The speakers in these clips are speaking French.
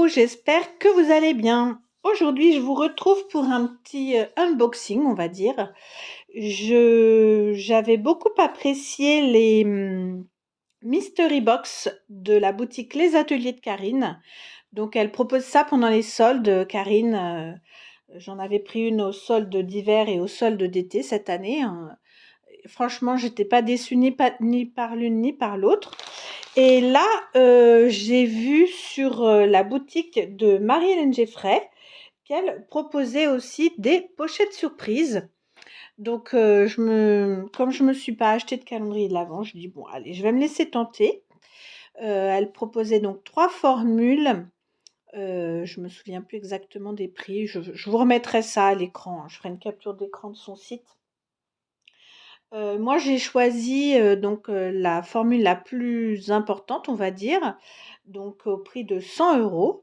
j'espère que vous allez bien. Aujourd'hui, je vous retrouve pour un petit unboxing, on va dire. J'avais beaucoup apprécié les mystery box de la boutique Les Ateliers de Karine. Donc, elle propose ça pendant les soldes, Karine. J'en avais pris une au solde d'hiver et au solde d'été cette année, hein. Franchement, j'étais pas déçue ni par l'une ni par l'autre. Et là, j'ai vu sur la boutique de Marie-Hélène Geffray qu'elle proposait aussi des pochettes surprises. Donc, comme je me suis pas acheté de calendrier de l'Avent, je dis bon, allez, je vais me laisser tenter. Elle proposait donc 3 formules. Je me souviens plus exactement des prix. Je vous remettrai ça à l'écran, hein. Je ferai une capture d'écran de son site. Moi, j'ai choisi, la formule la plus importante, on va dire, donc au prix de 100 €,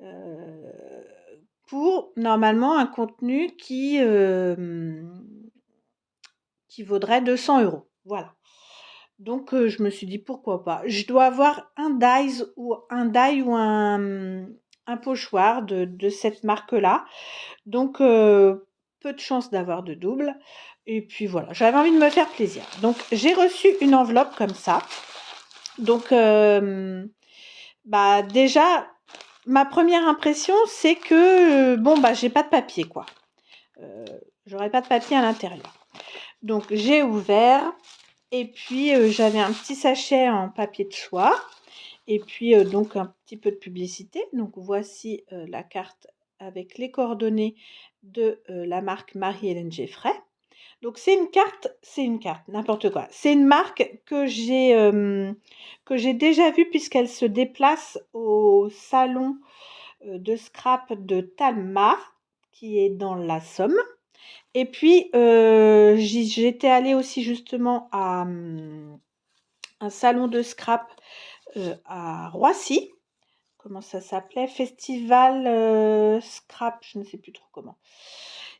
heu, pour normalement un contenu qui vaudrait 200 €. Voilà. Donc je me suis dit: «Pourquoi pas?» Je dois avoir un pochoir de cette marque-là. Donc peu de chances d'avoir de double et puis voilà, j'avais envie de me faire plaisir. Donc j'ai reçu une enveloppe comme ça. Donc déjà, ma première impression, c'est que, j'ai pas de papier, quoi. Heu, J'aurais pas de papier à l'intérieur. Donc j'ai ouvert et puis, j'avais un petit sachet en papier de soie et puis, donc un petit peu de publicité. Donc voici, la carte avec les coordonnées de, la marque Marie-Hélène Geffray. Donc c'est une carte, n'importe quoi. C'est une marque que j'ai déjà vue puisqu'elle se déplace au salon, de scrap de Talmar, qui est dans la Somme. Et puis, j'étais allée aussi justement à, un salon de scrap, à Roissy. Comment ça s'appelait? Festival, scrap, je ne sais plus trop comment.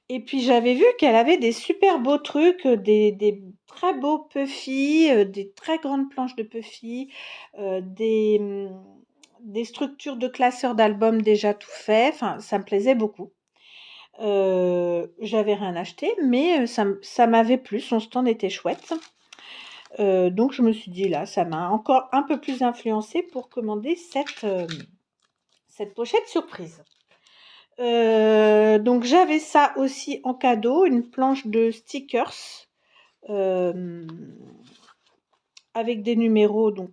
Et puis j'avais vu qu'elle avait des super beaux trucs, des très beaux puffy, des très grandes planches de puffy, des structures de classeurs d'albums déjà tout faits. Enfin, ça me plaisait beaucoup. J'avais rien acheté, mais ça m'avait plu, son stand était chouette. Donc je me suis dit là, ça m'a encore un peu plus influencée pour commander cette pochette surprise. Donc j'avais ça aussi en cadeau, une planche de stickers, hem, avec des numéros, donc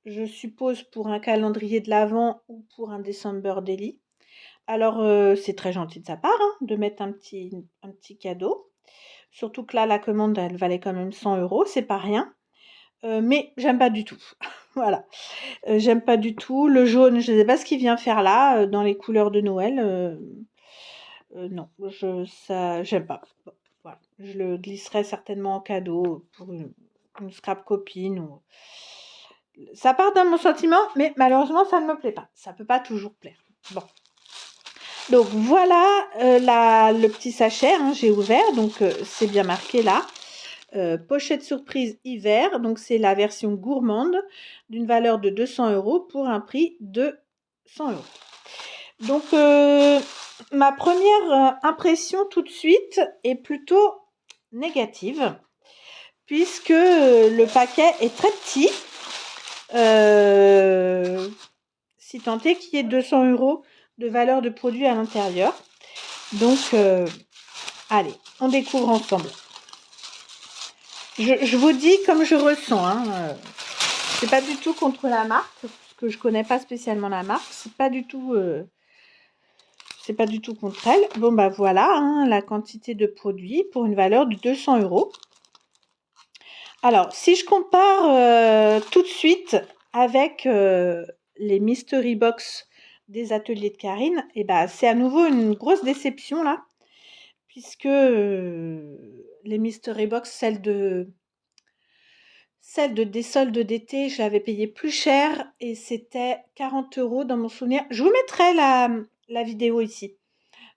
je suppose pour un calendrier de l'Avent ou pour un December Daily. Alors, c'est très gentil de sa part, hein, de mettre un petit cadeau. Surtout que là, la commande, elle valait quand même 100 €, c'est pas rien. Mais j'aime pas du tout. Voilà. J'aime pas du tout. Le jaune, je sais pas ce qu'il vient faire là, dans les couleurs de Noël. Non, j'aime pas. Bon, voilà. Je le glisserai certainement en cadeau pour une scrap copine ou ça part dans mon sentiment, mais malheureusement, ça ne me plaît pas. Ça peut pas toujours plaire. Bon. Donc voilà, le petit sachet, hein, j'ai ouvert, donc c'est bien marqué là. Pochette surprise hiver, donc c'est la version gourmande d'une valeur de 200 € pour un prix de 100 €. Donc ma première impression tout de suite est plutôt négative puisque le paquet est très petit, si tant est qu'il y ait 200 € de valeur de produit à l'intérieur. Donc allez, on découvre ensemble. Je vous dis comme je ressens, hein, c'est pas du tout contre la marque, parce que je connais pas spécialement la marque, c'est pas du tout contre elle. Bon bah voilà, hein, la quantité de produits pour une valeur de 200 €. Alors si je compare tout de suite avec les mystery box des ateliers de Karine, et bah c'est à nouveau une grosse déception là, puisque les mystery box, celle des soldes d'été, je l'avais payée plus cher et c'était 40 € dans mon souvenir. Je vous mettrai la vidéo ici,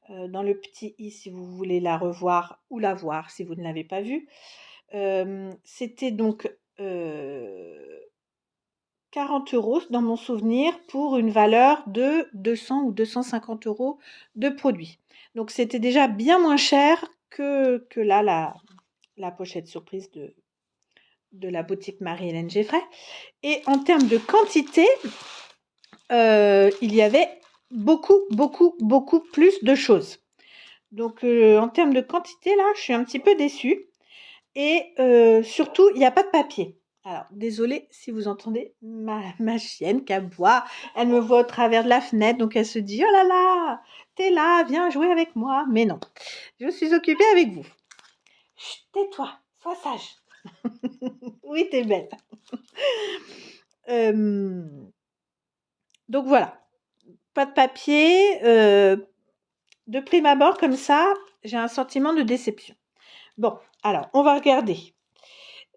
dans le petit i si vous voulez la revoir ou la voir si vous ne l'avez pas vue. C'était donc, 40 € dans mon souvenir pour une valeur de 200 ou 250 € de produits. Donc c'était déjà bien moins cher que là, la pochette surprise de la boutique Marie-Hélène Geffray. Et en termes de quantité, il y avait beaucoup, beaucoup, beaucoup plus de choses. Donc en termes de quantité, là, je suis un petit peu déçue. Et surtout, il n'y a pas de papier. Alors, désolée si vous entendez ma chienne qui aboie. Elle me voit au travers de la fenêtre, donc elle se dit: «Oh là là, t'es là, viens jouer avec moi». Mais non, je suis occupée avec vous. Chut, tais-toi, sois sage. Oui, t'es belle. Donc voilà, pas de papier. De prime abord, comme ça, j'ai un sentiment de déception. Bon, alors, on va regarder.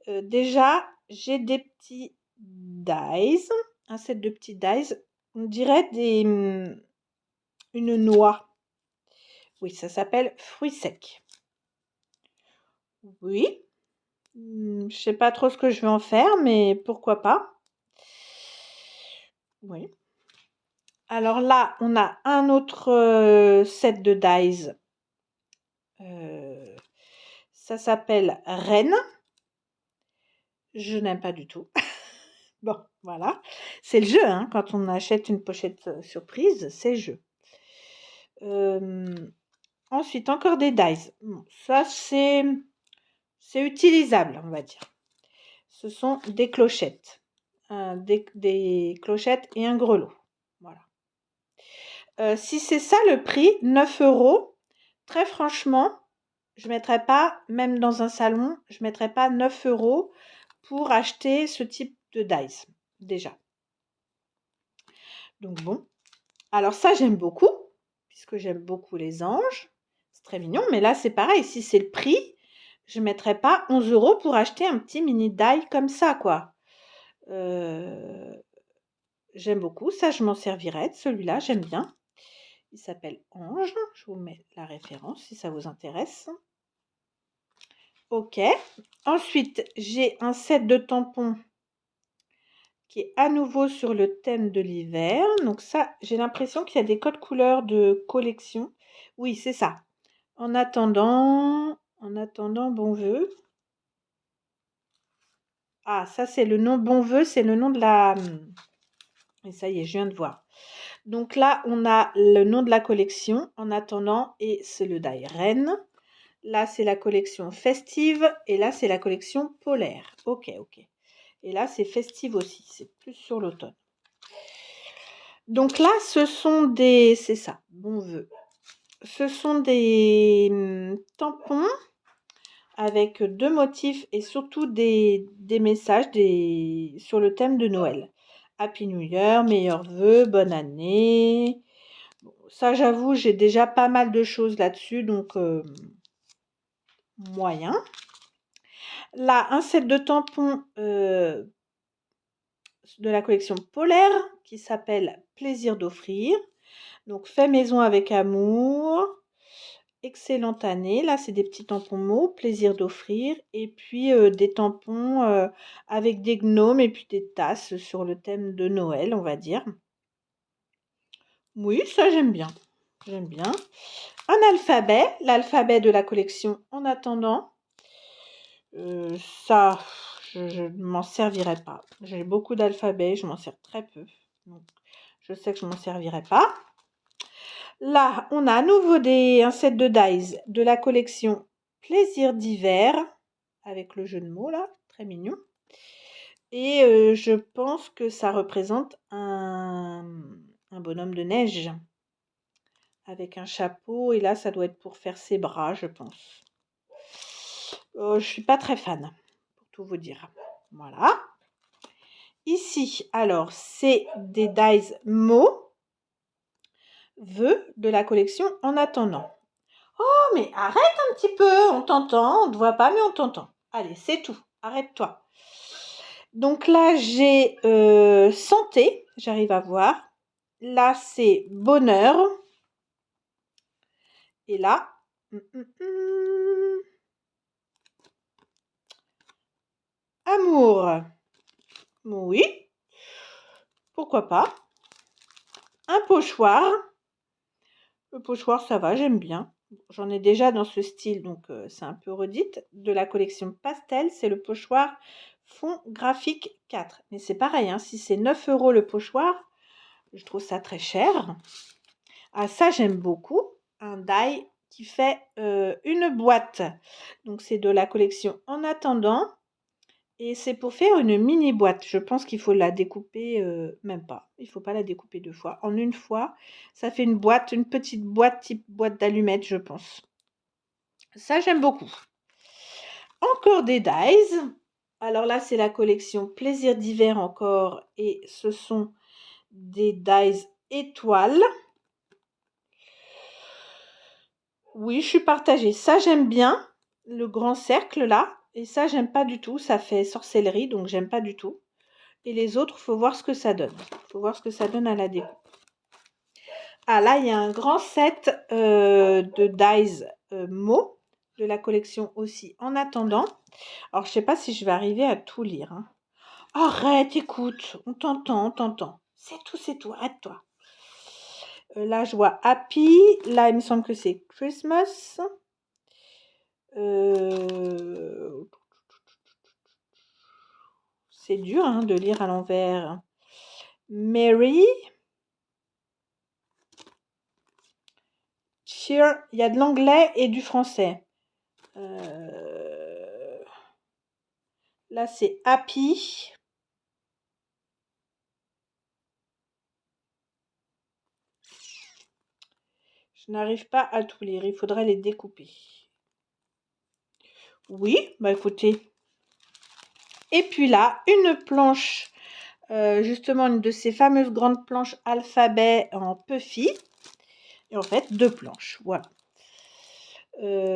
Déjà, j'ai des petits dies, un set de petits dies. On dirait une noix. Oui, ça s'appelle fruits secs. Oui. Je sais pas trop ce que je vais en faire, mais pourquoi pas. Oui. Alors là, on a un autre set de dies. Ça s'appelle Reine. Je n'aime pas du tout. Bon, voilà. C'est le jeu, hein. Quand on achète une pochette surprise, c'est le jeu. Ensuite, encore des dies. Bon, ça, c'est utilisable, on va dire. Ce sont des clochettes. Des clochettes et un grelot. Voilà. Si c'est ça le prix, 9 €, très franchement, je ne mettrais pas, même dans un salon, je ne mettrais pas 9 € pour acheter ce type de dies, déjà. Donc bon. Alors ça, j'aime beaucoup, puisque j'aime beaucoup les anges. C'est très mignon, mais là, c'est pareil. Si c'est le prix, je ne mettrais pas 11 € pour acheter un petit mini die comme ça, quoi. J'aime beaucoup. Ça, je m'en servirais de celui-là. J'aime bien. Il s'appelle Ange. Je vous mets la référence si ça vous intéresse. Ok. Ensuite, j'ai un set de tampons qui est à nouveau sur le thème de l'hiver. Donc ça, j'ai l'impression qu'il y a des codes couleurs de collection. Oui, c'est ça. En attendant, bon vœu. Ah, ça c'est le nom bon vœu, c'est le nom de la... Et ça y est, je viens de voir. Donc là, on a le nom de la collection, en attendant, et c'est le die Reine. Là, c'est la collection festive, et là, c'est la collection polaire. Ok, ok. Et là, c'est festive aussi, c'est plus sur l'automne. Donc là, ce sont des... C'est ça, bon vœu. Ce sont des tampons avec 2 motifs et surtout des messages sur le thème de Noël. Happy New Year, meilleurs vœux, bonne année. Bon, ça, j'avoue, j'ai déjà pas mal de choses là-dessus, donc moyen. Là, un set de tampons de la collection polaire qui s'appelle Plaisir d'offrir. Donc, fait maison avec amour. Excellente année. Là, c'est des petits tampons mots, plaisir d'offrir. Et puis des tampons avec des gnomes et puis des tasses sur le thème de Noël, on va dire. Oui, ça j'aime bien. J'aime bien. Un alphabet, l'alphabet de la collection en attendant. Ça, je ne m'en servirai pas. J'ai beaucoup d'alphabets, je m'en sers très peu. Donc, je sais que je ne m'en servirai pas. Là, on a à nouveau un set de dies de la collection Plaisir d'hiver, avec le jeu de mots là, très mignon. Et je pense que ça représente un bonhomme de neige, avec un chapeau, et là, ça doit être pour faire ses bras, je pense. Je suis pas très fan, pour tout vous dire. Voilà. Ici, alors, c'est des dies mots, vœux de la collection En attendant. Oh, mais arrête un petit peu, on t'entend, on ne te voit pas, mais on t'entend. Allez, c'est tout, arrête-toi. Donc là, j'ai santé, j'arrive à voir. Là, c'est bonheur. Et là, amour. Oui. pourquoi pas. Un pochoir. Le pochoir, ça va, j'aime bien. J'en ai déjà dans ce style, donc c'est un peu redite. De la collection Pastel, c'est le pochoir fond graphique 4. Mais c'est pareil, hein, si c'est 9 € le pochoir, je trouve ça très cher. Ah, ça, j'aime beaucoup. Un die qui fait une boîte. Donc, c'est de la collection En attendant. Et c'est pour faire une mini boîte. Je pense qu'il faut la découper, même pas. Il ne faut pas la découper 2 fois. En une fois, ça fait une boîte, une petite boîte type boîte d'allumettes, je pense. Ça, j'aime beaucoup. Encore des dies. Alors là, c'est la collection Plaisir d'hiver encore. Et ce sont des dies étoiles. Oui, je suis partagée. Ça, j'aime bien. Le grand cercle, là. Et ça, j'aime pas du tout. Ça fait sorcellerie, donc j'aime pas du tout. Et les autres, faut voir ce que ça donne. Faut voir ce que ça donne à la découpe. Ah, là, il y a un grand set de dies mots de la collection aussi En attendant. Alors, je sais pas si je vais arriver à tout lire. Hein. Arrête, écoute. On t'entend, on t'entend. C'est tout. Arrête-toi. Là, je vois Happy. Là, il me semble que c'est Christmas. C'est dur hein, de lire à l'envers. Mary. Cheer. Il y a de l'anglais et du français. Là, c'est Happy. Je n'arrive pas à tout lire. Il faudrait les découper. Oui, bah écoutez. Et puis là, une planche, justement une de ces fameuses grandes planches alphabet en Puffy. Et en fait, 2 planches, voilà.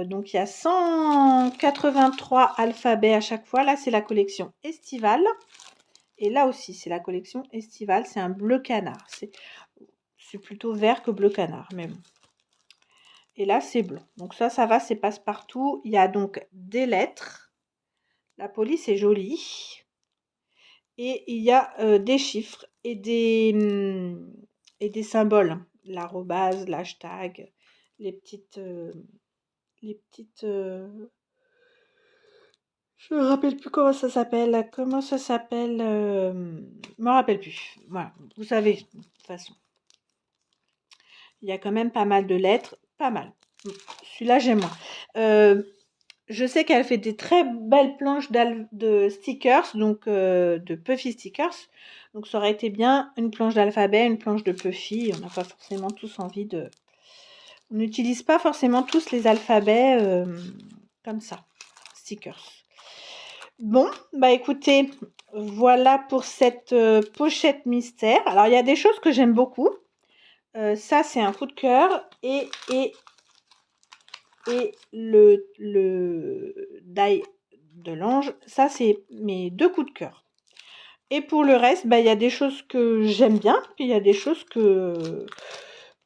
Donc il y a 183 alphabets à chaque fois. Là, c'est la collection estivale. Et là aussi, c'est la collection estivale. C'est un bleu canard. C'est plutôt vert que bleu canard, mais bon. Et là, c'est blanc. Donc ça va, c'est passe-partout. Il y a donc des lettres. La police est jolie. Et il y a des chiffres et des symboles. L'arrobase, l'hashtag, les petites... je me rappelle plus comment ça s'appelle. Comment ça s'appelle je me rappelle plus. Voilà, vous savez, de toute façon. Il y a quand même pas mal de lettres. Pas mal. Celui-là, j'aime moins. Je sais qu'elle fait des très belles planches de stickers, donc de Puffy stickers. Donc ça aurait été bien une planche d'alphabet, une planche de Puffy. On n'a pas forcément tous envie de... On n'utilise pas forcément tous les alphabets comme ça, stickers. Bon, bah écoutez, voilà pour cette pochette mystère. Alors il y a des choses que j'aime beaucoup. Ça c'est un coup de cœur et le die de l'ange, ça c'est mes 2 coups de cœur. Et pour le reste, bah, il y a des choses que j'aime bien, puis il y a des choses que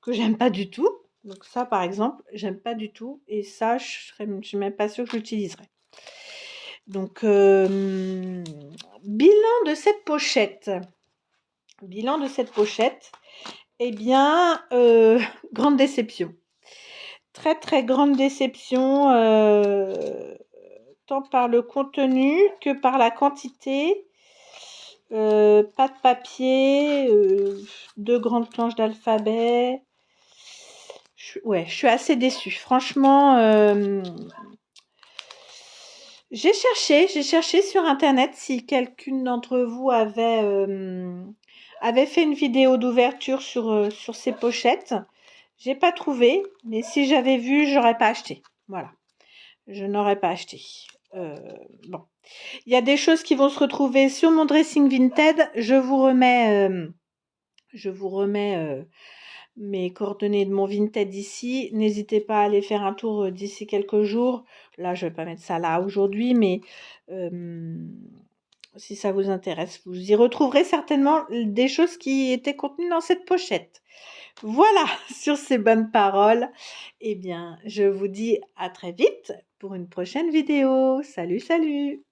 j'aime pas du tout. Donc ça par exemple, j'aime pas du tout et ça je suis même pas sûre que j'utiliserai. Donc bilan de cette pochette. Bilan de cette pochette, eh bien grande déception. Très très grande déception tant par le contenu que par la quantité. Pas de papier, 2 grandes planches d'alphabet. Ouais, je suis assez déçue. Franchement, j'ai cherché sur internet si quelqu'une d'entre vous avait fait une vidéo d'ouverture sur ces pochettes. J'ai pas trouvé, mais si j'avais vu, j'aurais pas acheté. Voilà, je n'aurais pas acheté. Bon, il y a des choses qui vont se retrouver sur mon dressing Vinted. Je vous remets mes coordonnées de mon Vinted ici. N'hésitez pas à aller faire un tour d'ici quelques jours. Là, je vais pas mettre ça là aujourd'hui, mais si ça vous intéresse, vous y retrouverez certainement des choses qui étaient contenues dans cette pochette. Voilà, sur ces bonnes paroles, eh bien, je vous dis à très vite pour une prochaine vidéo. Salut, salut!